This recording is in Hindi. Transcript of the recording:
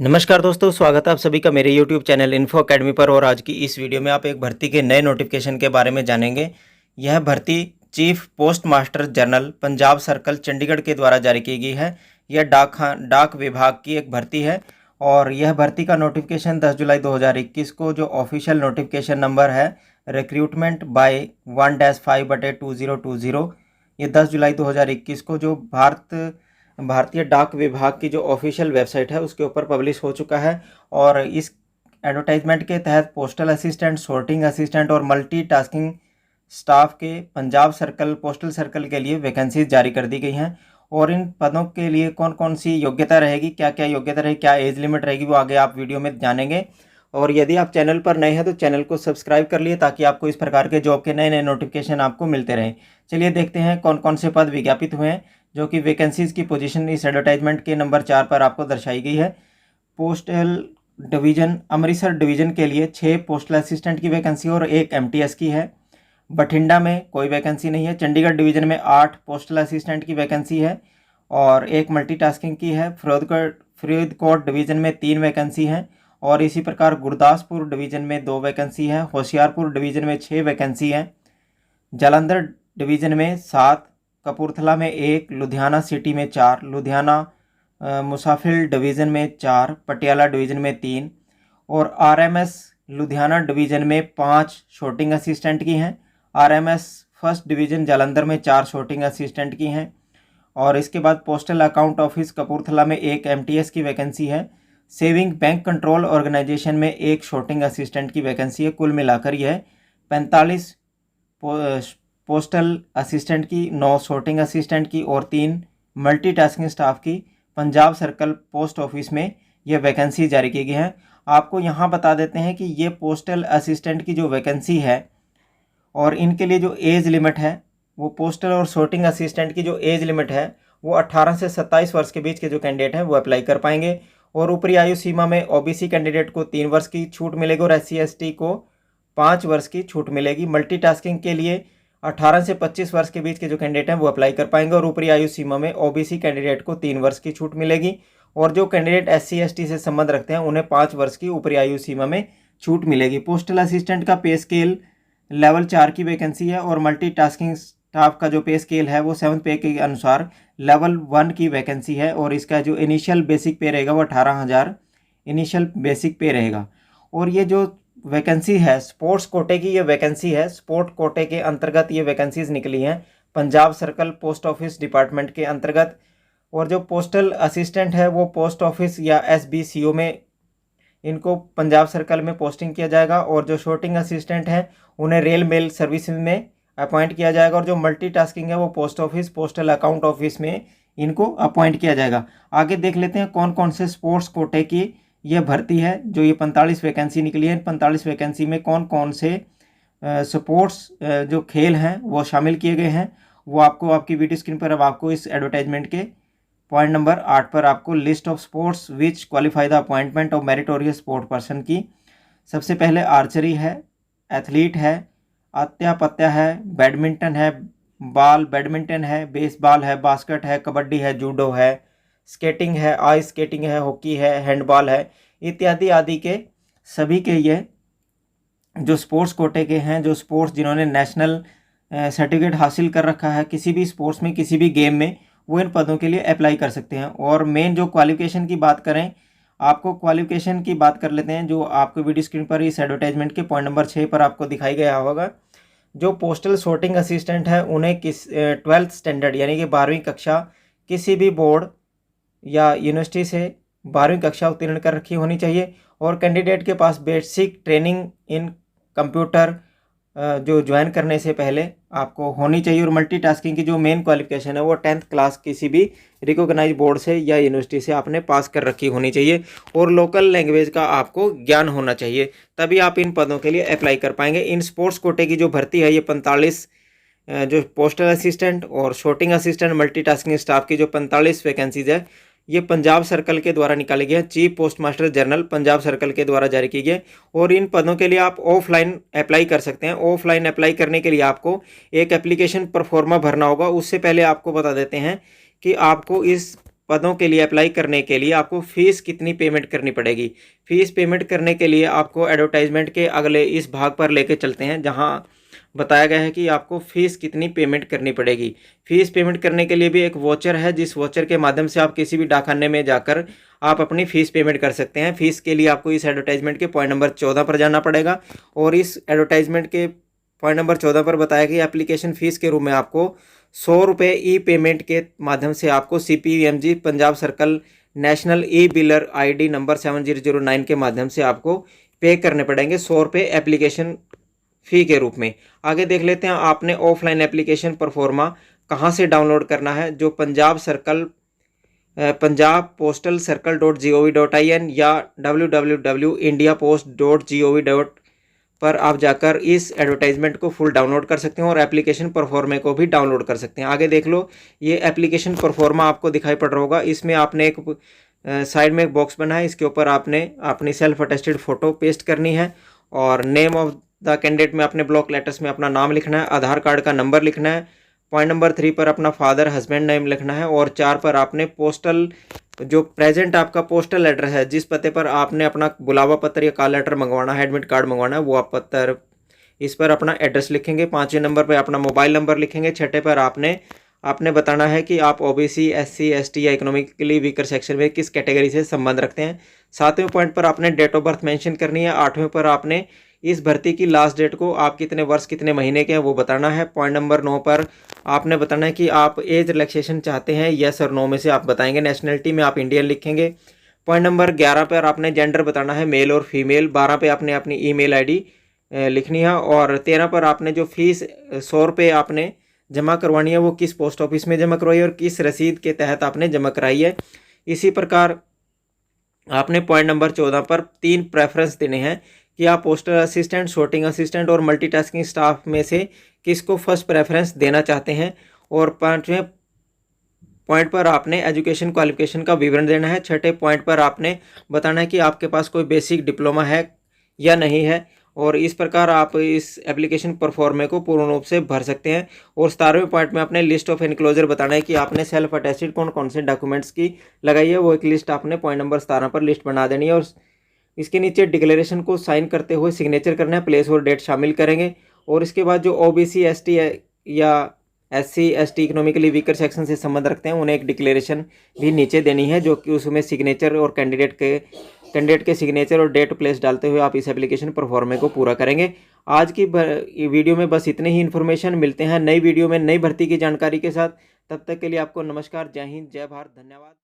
नमस्कार दोस्तों, स्वागत है आप सभी का मेरे YouTube चैनल इन्फो अकेडमी पर। और आज की इस वीडियो में आप एक भर्ती के नए नोटिफिकेशन के बारे में जानेंगे। यह भर्ती chief post master general Punjab circle Chandigarh के द्वारा जारी की गई है। यह डाक विभाग की एक भर्ती है और यह भर्ती का नोटिफिकेशन 10 जुलाई 2021 को जो ऑफिशियल नोटिफिकेशन नंबर है रिक्रूटमेंट बाय 1-5/2020, ये 10 जुलाई 2021 को जो भारतीय डाक विभाग की जो ऑफिशियल वेबसाइट है उसके ऊपर पब्लिश हो चुका है। और इस एडवर्टाइजमेंट के तहत पोस्टल असिस्टेंट, सॉर्टिंग असिस्टेंट और मल्टीटास्किंग स्टाफ के पंजाब सर्कल पोस्टल सर्कल के लिए वैकेंसीज जारी कर दी गई हैं। और इन पदों के लिए कौन कौन सी योग्यता रहेगी, क्या क्या योग्यता रहेगी, क्या एज लिमिट रहेगी, वो आगे आप वीडियो में जानेंगे। और यदि आप चैनल पर नए हैं तो चैनल को सब्सक्राइब कर लिए ताकि आपको इस प्रकार के जॉब के नए नए नोटिफिकेशन आपको मिलते रहें। चलिए देखते हैं कौन कौन से पद विज्ञापित हुए हैं, जो कि वैकेंसीज की पोजीशन इस एडवर्टाइजमेंट के नंबर 4 पर आपको दर्शाई गई है। पोस्टल डिवीजन अमृतसर डिवीजन के लिए 6 पोस्टल असिस्टेंट की वैकेंसी और 1 MTS की है। बठिंडा में कोई वैकेंसी नहीं है। चंडीगढ़ डिवीजन में 8 पोस्टल असिस्टेंट की वैकेंसी है और 1 मल्टीटास्किंग की है। फरीदकोट डिवीजन में 3 वैकेंसी हैं और इसी प्रकार गुरदासपुर डिवीजन में 2 वैकेंसी हैं। होशियारपुर डिवीजन में 6 वैकेंसी हैं। जालंधर डिवीजन में 7, कपूरथला में 1, लुधियाना सिटी में 4, लुधियाना मुसाफिर डिवीज़न में 4, पटियाला डिवीज़न में 3 और RMS लुधियाना डिवीज़न में 5 शॉटिंग असिस्टेंट की हैं। RMS फर्स्ट डिवीज़न जालंधर में 4 शॉटिंग असिस्टेंट की हैं। और इसके बाद पोस्टल अकाउंट ऑफिस कपूरथला में 1 MTS की वैकेंसी है। सेविंग बैंक कंट्रोल ऑर्गेनाइजेशन में 1 शॉटिंग असिस्टेंट की वैकेंसी है। कुल मिलाकर यह 45 पोस्टल असिस्टेंट की, 9 शॉटिंग असिस्टेंट की और 3 मल्टीटास्किंग स्टाफ की पंजाब सर्कल पोस्ट ऑफिस में यह वैकेंसी जारी की गई है। आपको यहाँ बता देते हैं कि ये पोस्टल असिस्टेंट की जो वैकेंसी है और इनके लिए जो एज लिमिट है, वो पोस्टल और शॉटिंग असिस्टेंट की जो एज लिमिट है वो 18 से 27 वर्ष के बीच के जो कैंडिडेट हैं वो अप्लाई कर पाएंगे। और ऊपरी आयु सीमा में OBC कैंडिडेट को 3 वर्ष की छूट मिलेगी और SC/ST को 5 वर्ष की छूट मिलेगी। मल्टीटास्किंग के लिए 18 से 25 वर्ष के बीच के जो कैंडिडेट हैं वो अप्लाई कर पाएंगे और ऊपरी आयु सीमा में OBC कैंडिडेट को 3 वर्ष की छूट मिलेगी। और जो कैंडिडेट SC/ST से संबंध रखते हैं उन्हें 5 वर्ष की ऊपरी आयु सीमा में छूट मिलेगी। पोस्टल असिस्टेंट का पे स्केल लेवल 4 की वैकेंसी है और मल्टीटास्किंग स्टाफ का जो पे स्केल है वो 7th पे के अनुसार लेवल 1 की वैकेंसी है। और इसका जो इनिशियल बेसिक पे रहेगा वो 18,000 इनिशियल बेसिक पे रहेगा। और ये जो वैकेंसी है स्पोर्ट्स कोटे की, ये वैकेंसी है स्पोर्ट कोटे के अंतर्गत ये वैकेंसीज निकली हैं Punjab circle post office department के अंतर्गत। और जो पोस्टल असिस्टेंट है वो पोस्ट ऑफिस या SBCO में इनको पंजाब सर्कल में पोस्टिंग किया जाएगा। और जो शॉटिंग असिस्टेंट हैं उन्हें रेल मेल सर्विस में अपॉइंट किया जाएगा। और जो मल्टीटास्किंग है वो post office postal account office में इनको अपॉइंट किया जाएगा। आगे देख लेते हैं कौन कौन से स्पोर्ट्स कोटे की यह भर्ती है। जो ये 45 वैकेंसी निकली है, 45 वैकेंसी में कौन कौन से स्पोर्ट्स जो खेल हैं वो शामिल किए गए हैं, वो आपको आपकी वीडियो स्क्रीन पर अब आपको इस एडवर्टाइजमेंट के पॉइंट नंबर 8 पर आपको list of sports which qualify the appointment of meritorious sport person की। सबसे पहले आर्चरी है, एथलीट है, अत्यापत्या है, बैडमिंटन है, बॉल बैडमिंटन है, बेसबॉल है, बास्केट है, कबड्डी है, जूडो है, स्केटिंग है, आइस स्केटिंग है, हॉकी है, हैंडबॉल है, इत्यादि आदि के सभी के ये जो स्पोर्ट्स कोटे के हैं, जो स्पोर्ट्स जिन्होंने नेशनल सर्टिफिकेट हासिल कर रखा है किसी भी स्पोर्ट्स में, किसी भी गेम में, वो इन पदों के लिए अप्लाई कर सकते हैं। और मेन जो क्वालिफिकेशन की बात करें, आपको क्वालिफिकेशन की बात कर लेते हैं जो आपको वीडियो स्क्रीन पर इस एडवर्टाइजमेंट के पॉइंट नंबर 6 पर आपको दिखाई गया होगा। जो पोस्टल सॉर्टिंग असिस्टेंट है उन्हें 12th स्टैंडर्ड यानी कि 12वीं कक्षा किसी भी बोर्ड या यूनिवर्सिटी से 12वीं कक्षा उत्तीर्ण कर रखी होनी चाहिए। और कैंडिडेट के पास बेसिक ट्रेनिंग इन कंप्यूटर जो ज्वाइन करने से पहले आपको होनी चाहिए। और मल्टीटास्किंग की जो मेन क्वालिफिकेशन है वो 10th क्लास किसी भी रिकॉग्नाइज बोर्ड से या यूनिवर्सिटी से आपने पास कर रखी होनी चाहिए। और लोकल लैंग्वेज का आपको ज्ञान होना चाहिए, तभी आप इन पदों के लिए अप्लाई कर पाएंगे। इन स्पोर्ट्स कोटे की जो भर्ती है ये 45 जो पोस्टल असिस्टेंट और शॉटिंग असिस्टेंट मल्टीटास्किंग स्टाफ की जो 45 वैकेंसीज है ये पंजाब सर्कल के द्वारा निकाली गई है। Chief post master general Punjab circle के द्वारा जारी की गई। और इन पदों के लिए आप ऑफलाइन अप्लाई कर सकते हैं। ऑफलाइन अप्लाई करने के लिए आपको एक एप्लीकेशन प्रोफार्मा भरना होगा। उससे पहले आपको बता देते हैं कि आपको इस पदों के लिए अप्लाई करने के लिए आपको फ़ीस कितनी पेमेंट करनी पड़ेगी। फ़ीस पेमेंट करने के लिए आपको एडवर्टाइजमेंट के अगले इस भाग पर लेके चलते हैं, जहां बताया गया है कि आपको फ़ीस कितनी पेमेंट करनी पड़ेगी। फ़ीस पेमेंट करने के लिए भी एक वोचर है, जिस वोचर के माध्यम से आप किसी भी डाकखाने में जाकर आप अपनी फ़ीस पेमेंट कर सकते हैं। फ़ीस के लिए आपको इस एडवर्टाइजमेंट के पॉइंट नंबर 14 पर जाना पड़ेगा, और इस एडवर्टाइजमेंट के पॉइंट नंबर 14 पर बताया कि एप्लीकेशन फ़ीस के रूप में आपको 100 रुपये ई पेमेंट के माध्यम से आपको CPMG Punjab circle national e biller ID number 7009 के माध्यम से आपको पे करने पड़ेंगे 100 रुपये एप्लीकेशन फ़ी के रूप में। आगे देख लेते हैं आपने ऑफलाइन एप्लीकेशन परफॉर्मा कहाँ से डाउनलोड करना है। जो पंजाब पोस्टल सर्कल .gov.in या www.indiapost.gov. पर आप जाकर इस एडवर्टाइजमेंट को फुल डाउनलोड कर सकते हैं और एप्लीकेशन परफॉर्मे को भी डाउनलोड कर सकते हैं। आगे देख लो, ये एप्लीकेशन परफॉर्मा आपको दिखाई पड़ रहा होगा। इसमें आपने एक साइड में एक बॉक्स बना है, इसके ऊपर आपने अपनी सेल्फ अटेस्टेड फ़ोटो पेस्ट करनी है, और नेम ऑफ द कैंडिडेट में अपने ब्लॉक लेटर्स में अपना नाम लिखना है, आधार कार्ड का नंबर लिखना है, पॉइंट नंबर 3 पर अपना फादर हस्बैंड नेम लिखना है, और 4 पर आपने पोस्टल जो प्रेजेंट आपका पोस्टल एड्रेस है, जिस पते पर आपने अपना बुलावा पत्र या कॉल लेटर मंगवाना है, एडमिट कार्ड मंगवाना है, वो आप पत्र इस पर अपना एड्रेस लिखेंगे। 5वें नंबर पर अपना मोबाइल नंबर लिखेंगे। 6ठे पर आपने बताना है कि आप OBC SC ST या इकोनॉमिकली वीकर सेक्शन में किस कैटेगरी से संबंध रखते हैं। 7वें पॉइंट पर आपने डेट ऑफ बर्थ मेंशन करनी है। 8वें पर आपने इस भर्ती की लास्ट डेट को आप कितने वर्ष कितने महीने के हैं वो बताना है। पॉइंट नंबर 9 पर आपने बताना है कि आप एज रिलैक्सेशन चाहते हैं, यस और नो में से आप बताएंगे। नेशनलिटी में आप इंडियन लिखेंगे। पॉइंट नंबर 11 पर आपने जेंडर बताना है, मेल और फीमेल। 12 पे आपने अपनी ईमेल ID लिखनी है, और 13 पर आपने जो फीस 100 रुपये आपने जमा करवानी है वो किस पोस्ट ऑफिस में जमा करवाई है और किस रसीद के तहत आपने जमा कराई है। इसी प्रकार आपने पॉइंट नंबर 14 पर 3 प्रेफरेंस देने हैं कि आप पोस्टल असिस्टेंट, शॉर्टिंग असिस्टेंट और मल्टीटास्किंग स्टाफ में से किसको फर्स्ट प्रेफरेंस देना चाहते हैं। और 5वें पॉइंट पर आपने एजुकेशन क्वालिफिकेशन का विवरण देना है। 6ठे पॉइंट पर आपने बताना है कि आपके पास कोई बेसिक डिप्लोमा है या नहीं है, और इस प्रकार आप इस एप्लीकेशन परफॉर्मे को पूर्ण रूप से भर सकते हैं। और 17वें पॉइंट में आपने लिस्ट ऑफ एनक्लोजर बताना है कि आपने सेल्फ अटेस्टेड कौन कौन से डॉक्यूमेंट्स की लगाई है, वो एक लिस्ट आपने पॉइंट नंबर 17 पर लिस्ट बना देनी है, और इसके नीचे डिक्लेरेशन को साइन करते हुए सिग्नेचर करना है, प्लेस और डेट शामिल करेंगे। और इसके बाद जो OBC ST या SC ST economically weaker section से संबंध रखते हैं, उन्हें एक डिक्लेरेशन भी नीचे देनी है, जो कि उसमें सिग्नेचर और कैंडिडेट के सिग्नेचर और डेट प्लेस डालते हुए आप इस एप्लीकेशन परफॉर्मे को पूरा करेंगे। आज की वीडियो में बस इतने ही इन्फॉर्मेशन। मिलते हैं नई वीडियो में नई भर्ती की जानकारी के साथ। तब तक के लिए आपको नमस्कार, जय हिंद, जय भारत, धन्यवाद।